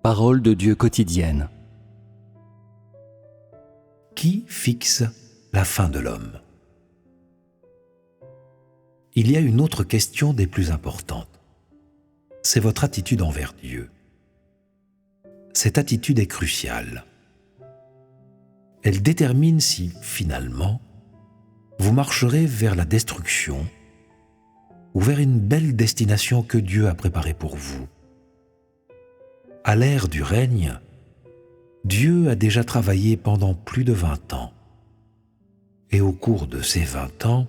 Parole de Dieu quotidienne. Qui fixe la fin de l'homme? Il y a une autre question des plus importantes. C'est votre attitude envers Dieu. Cette attitude est cruciale. Elle détermine si, finalement, vous marcherez vers la destruction ou vers une belle destination que Dieu a préparée pour vous. À l'ère du règne, Dieu a déjà travaillé pendant plus de 20 ans. Et au cours de ces 20 ans,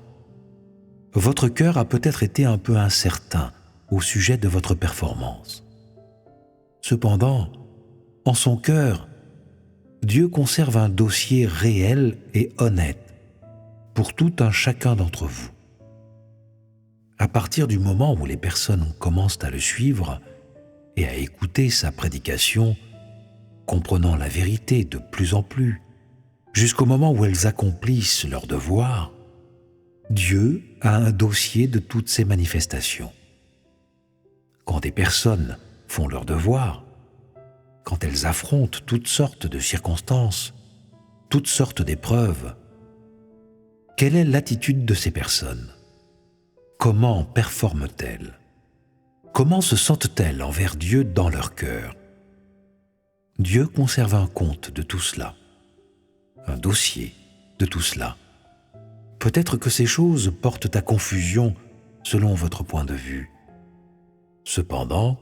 votre cœur a peut-être été un peu incertain au sujet de votre performance. Cependant, en son cœur, Dieu conserve un dossier réel et honnête pour tout un chacun d'entre vous. À partir du moment où les personnes commencent à le suivre et à écouter sa prédication, comprenant la vérité de plus en plus, jusqu'au moment où elles accomplissent leur devoir, Dieu a un dossier de toutes ces manifestations. Quand des personnes font leur devoir, quand elles affrontent toutes sortes de circonstances, toutes sortes d'épreuves, quelle est l'attitude de ces personnes? Comment performent-elles? Comment se sentent-elles envers Dieu dans leur cœur? Dieu conserve un compte de tout cela, un dossier de tout cela. Peut-être que ces choses portent à confusion selon votre point de vue. Cependant,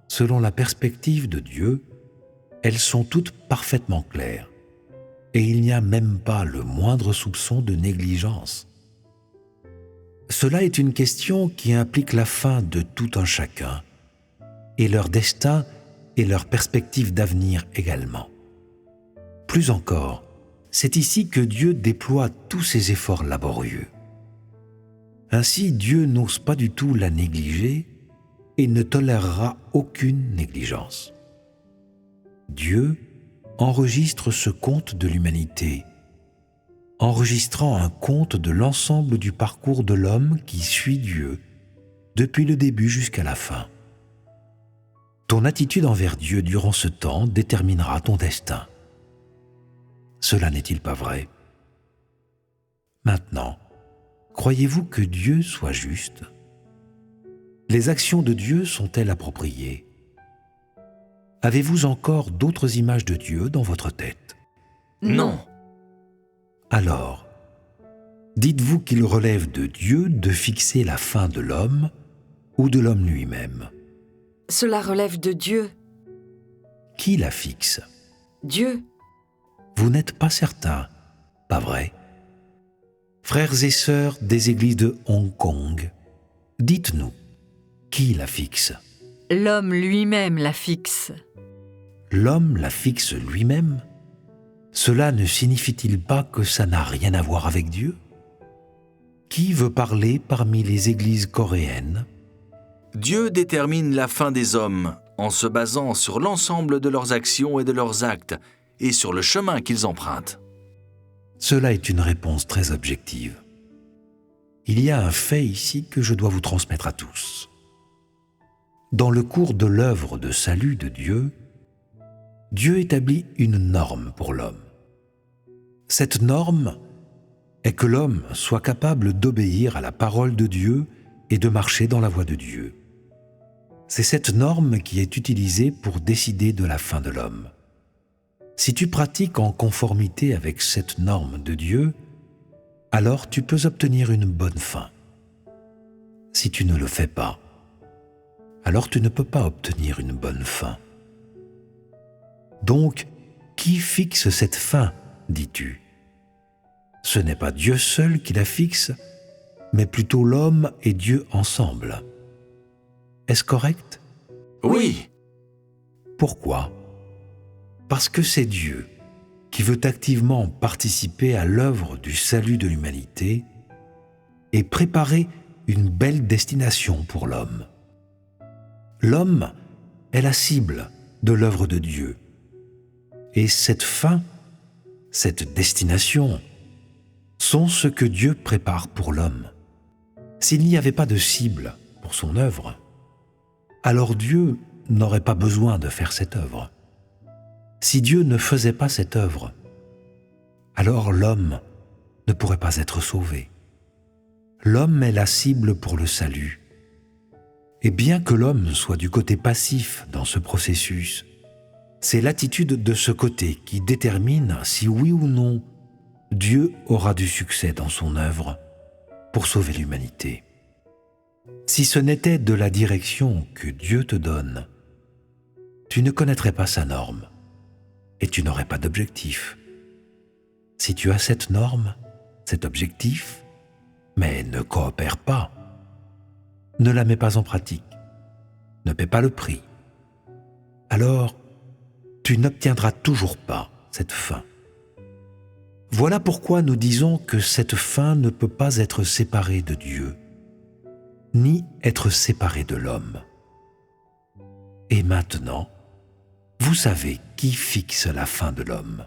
selon la perspective de Dieu, elles sont toutes parfaitement claires, et il n'y a même pas le moindre soupçon de négligence. Cela est une question qui implique la fin de tout un chacun, et leur destin et leur perspective d'avenir également. Plus encore, c'est ici que Dieu déploie tous ses efforts laborieux. Ainsi, Dieu n'ose pas du tout la négliger et ne tolérera aucune négligence. Dieu enregistre ce compte de l'humanité, enregistrant un compte de l'ensemble du parcours de l'homme qui suit Dieu depuis le début jusqu'à la fin. Ton attitude envers Dieu durant ce temps déterminera ton destin. Cela n'est-il pas vrai? Maintenant, croyez-vous que Dieu soit juste? Les actions de Dieu sont-elles appropriées? Avez-vous encore d'autres images de Dieu dans votre tête? Non. Alors, dites-vous qu'il relève de Dieu de fixer la fin de l'homme ou de l'homme lui-même? Cela relève de Dieu. Qui la fixe? Dieu. Vous n'êtes pas certain, pas vrai? Frères et sœurs des églises de Hong Kong, dites-nous, qui la fixe? L'homme lui-même la fixe. L'homme la fixe lui-même? Cela ne signifie-t-il pas que ça n'a rien à voir avec Dieu? Qui veut parler parmi les églises coréennes? Dieu détermine la fin des hommes en se basant sur l'ensemble de leurs actions et de leurs actes et sur le chemin qu'ils empruntent. Cela est une réponse très objective. Il y a un fait ici que je dois vous transmettre à tous. Dans le cours de l'œuvre de salut de Dieu, Dieu établit une norme pour l'homme. Cette norme est que l'homme soit capable d'obéir à la parole de Dieu et de marcher dans la voie de Dieu. C'est cette norme qui est utilisée pour décider de la fin de l'homme. Si tu pratiques en conformité avec cette norme de Dieu, alors tu peux obtenir une bonne fin. Si tu ne le fais pas, alors tu ne peux pas obtenir une bonne fin. Donc, qui fixe cette fin, dis-tu? Ce n'est pas Dieu seul qui la fixe, mais plutôt l'homme et Dieu ensemble. Est-ce correct? Oui. Pourquoi? Parce que c'est Dieu qui veut activement participer à l'œuvre du salut de l'humanité et préparer une belle destination pour l'homme. L'homme est la cible de l'œuvre de Dieu. Et cette fin, cette destination, sont ce que Dieu prépare pour l'homme. S'il n'y avait pas de cible pour son œuvre, alors Dieu n'aurait pas besoin de faire cette œuvre. Si Dieu ne faisait pas cette œuvre, alors l'homme ne pourrait pas être sauvé. L'homme est la cible pour le salut. Et bien que l'homme soit du côté passif dans ce processus, c'est l'attitude de ce côté qui détermine si oui ou non Dieu aura du succès dans son œuvre pour sauver l'humanité. Si ce n'était de la direction que Dieu te donne, tu ne connaîtrais pas sa norme et tu n'aurais pas d'objectif. Si tu as cette norme, cet objectif, mais ne coopère pas, ne la mets pas en pratique, ne paie pas le prix, alors tu n'obtiendras toujours pas cette fin. Voilà pourquoi nous disons que cette fin ne peut pas être séparée de Dieu, ni être séparée de l'homme. Et maintenant, vous savez qui fixe la fin de l'homme.